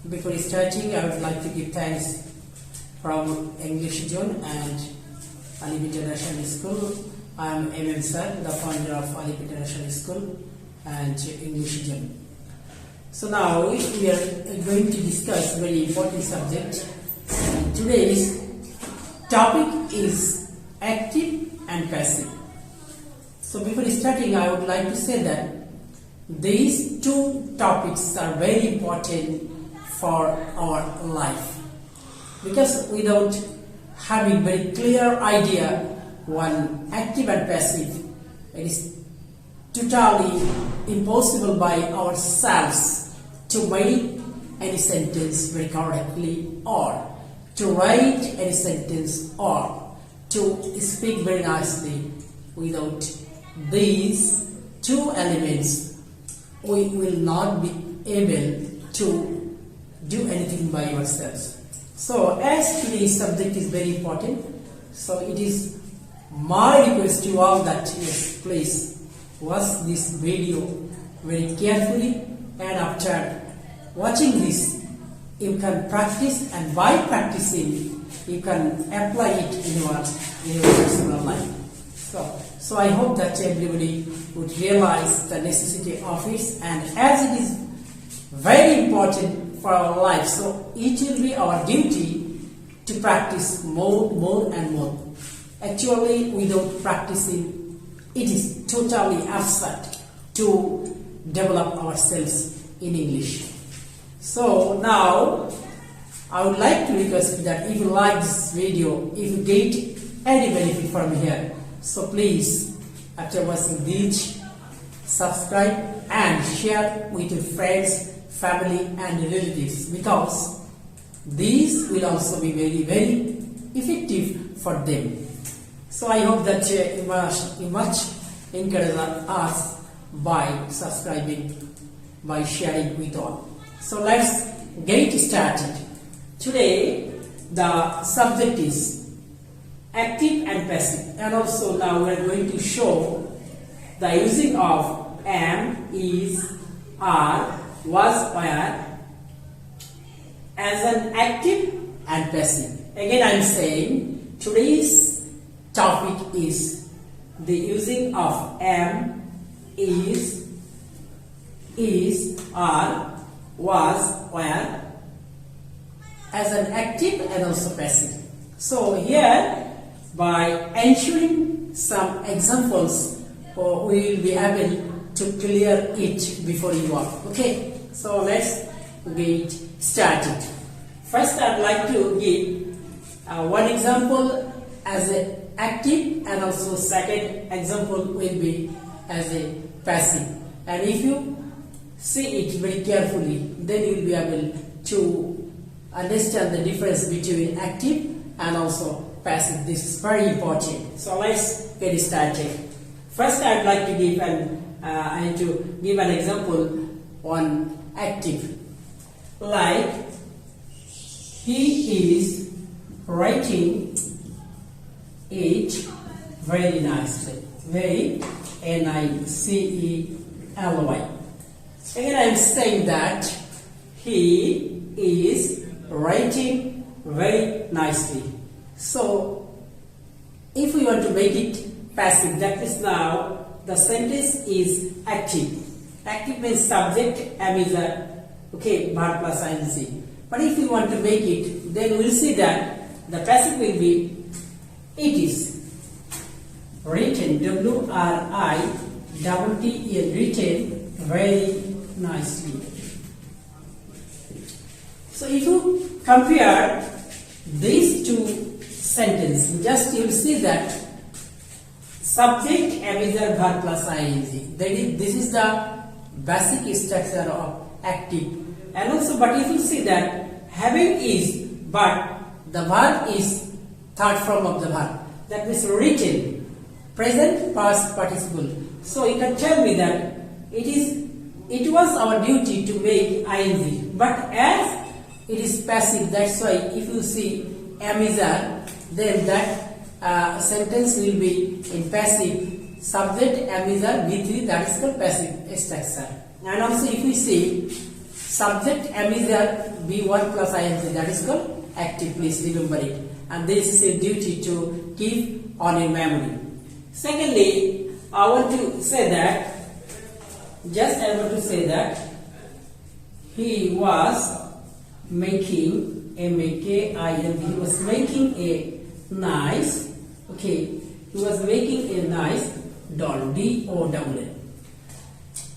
Before starting, I would like to give thanks from English Zone and Alip International School. I am MM Sir, the founder of Alip International School and English Zone. So now we are going to discuss very important subject. Today's topic is active and passive. So before starting, I would like to say that these two topics are very important for our life, because without having very clear idea one active and passive, it is totally impossible by ourselves to make any sentence very correctly, or to write any sentence, or to speak very nicely. Without these two elements, we will not be able to do anything by ourselves. So as today's subject is very important, so it is my request to all that yes, please watch this video very carefully, and after watching this you can practice, and by practicing you can apply it in your personal life. So I hope that everybody would realize the necessity of it, and as it is very important for our life, so it will be our duty to practice more and more. Actually, without practicing, it is totally absurd to develop ourselves in English. So now I would like to request that if you like this video, if you get any benefit from here, so please, after watching this, subscribe and share with your friends, family and relatives, because these will also be very effective for them. So I hope that you must encourage us by subscribing, by sharing with all. So let's get started. Today the subject is active and passive, and also now we are going to show the using of am, is, are, was, were as an active and passive. Again I am saying today's topic is the using of am, is, are, was, were as an active and also passive. So here, by ensuring some examples, we will be able to clear it before you are. Okay, so let's get started. First, I'd like to give one example as an active, and also second example will be as a passive. And if you see it very carefully, then you will be able to understand the difference between active and also passive. This is very important. So let's get started. First, I'd like to give an example on active, like he is writing it very nicely. Very nicely. Again, I am saying that he is writing very nicely. So if we want to make it passive, that is now the sentence is active. Active means subject, am is verb plus ing. But if we want to make it, then we'll see that the passive will be it is written, W-R-I-T-T-E-N, written very nicely. So if you compare these two sentences, just you will see that subject am is a verb plus ing. That is, this is the basic structure of active. And also, but if you see that having is, but the verb is third form of the verb. That means written, present past participle. So you can tell me that it was our duty to make ing, but as it is passive, that's why if you see am is a, then that sentence will be in passive. Subject am is a B3, that is called passive structure. And also if we see subject am is there, be1 plus ing, that is called active. Please remember it, and this is a duty to keep on in memory. Secondly, I want to say that he was making he was making a nice, he was making a nice doll, D-O-L-L.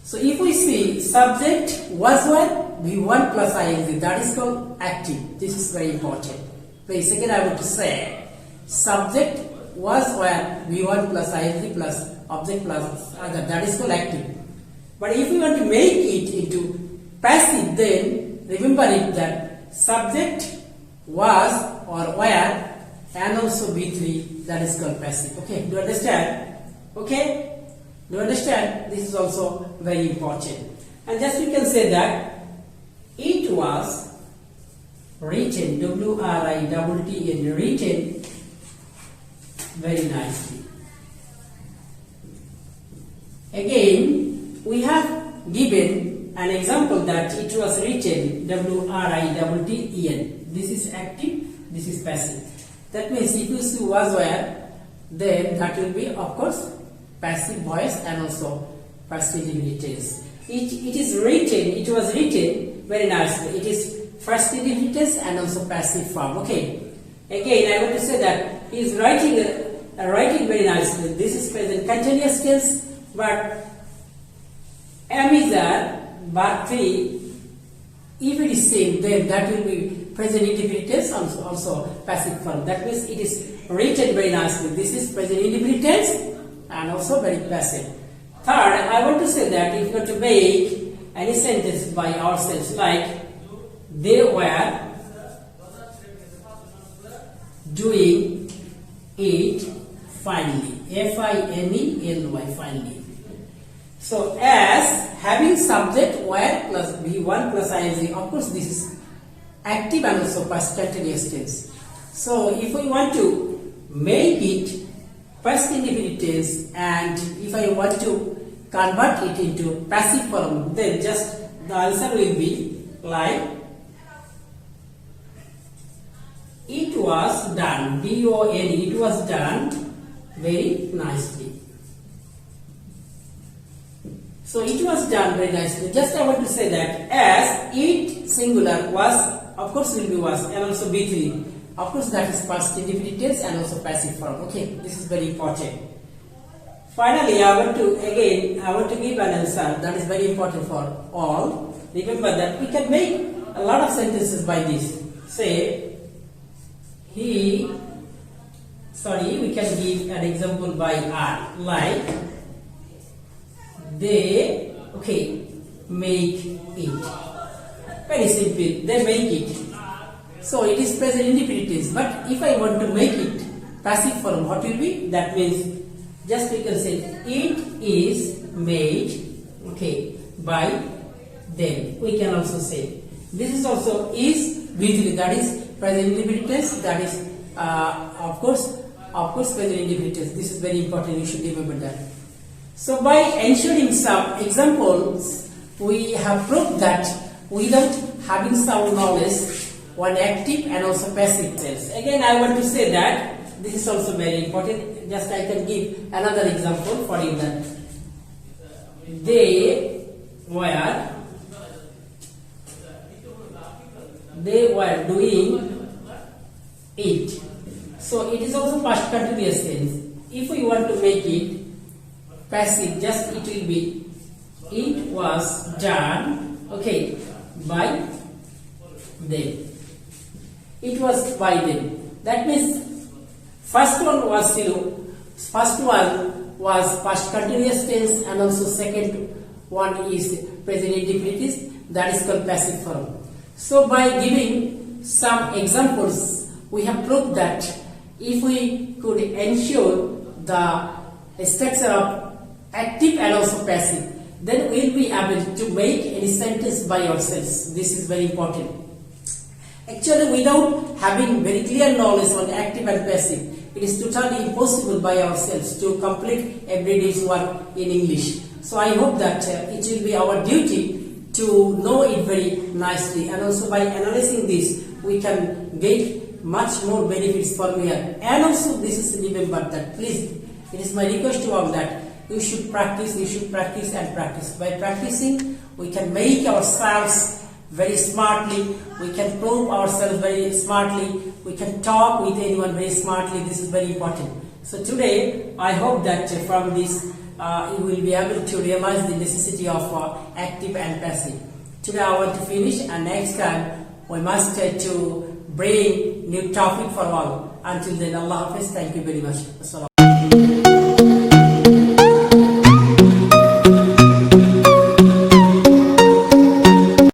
So if we see subject was what, V1 plus ing, that is called active. This is very important. Please, again I want to say subject was where V1 plus ing plus object plus other, that is called active. But if we want to make it into passive, then remember it that subject was or were and also B3, that is called passive. Okay, do you understand? Okay, do you understand? This is also very important. And just you can say that it was written, W-R-I-T-T-N, written very nicely. Again, we have given an example that it was written, W-R-I-T-T-E-N. This is active, this is passive. That means if you see was where, then that will be of course passive voice and also passive tense. It is written, it was written very nicely. It is first tense and also passive form. Okay. Again, I want to say that he is writing very nicely. This is present continuous tense, but am is there, but 3. If it is same, then that will be present indefinite tense, also passive form. That means it is written very nicely. This is present indefinite tense and also very passive. Third, I want to say that if you want to make any sentence by ourselves, like they were doing it finally, F-I-N-E-L-Y, finally. So as having subject were plus V1 plus ing, of course this is active and also past continuous tense. So if we want to make it past indefinite tense and if I want to convert it into passive form, then just the answer will be like it was done, D-O-N-E, it was done very nicely. So it was done very nicely. Just I want to say that as it singular was, of course will be was, and also B3. Of course that is past indefinite tense and also passive form. Okay, this is very important. Finally, I want to give an answer that is very important for all. Remember that we can make a lot of sentences by this. Say we can give an example by R, like they make it. Very simple, they make it. So it is present indefinite tense, but if I want to make it passive form, what will be? That means just we can say it is made by them. We can also say this is also is with, that is present indefinite tense, that is of course present indefinite tense. This is very important, you should remember that. So by ensuring some examples, we have proved that without having some knowledge, one active and also passive tense. Again, I want to say that this is also very important. Just I can give another example for you that they were doing it. So it is also past continuous tense. If we want to make it passive, just it will be it was done by them. It was by them. That means first one was past continuous tense and also second one is present indefinite tense, that is called passive form. So by giving some examples, we have proved that if we could ensure the structure of active and also passive, then we will be able to make any sentence by ourselves. This is very important. Actually, without having very clear knowledge on active and passive, it is totally impossible by ourselves to complete every day's work in English. So I hope that it will be our duty to know it very nicely, and also by analyzing this we can get much more benefits from here. And also this is, remember that please, it is my request to all that you should practice and practice. By practicing we can make ourselves very smartly, we can prove ourselves very smartly, we can talk with anyone very smartly. This is very important. So today I hope that from this you will be able to realize the necessity of active and passive. Today I want to finish, and next time we must to bring new topic for all. Until then, Allah Hafiz. Thank you very much. Assalamu.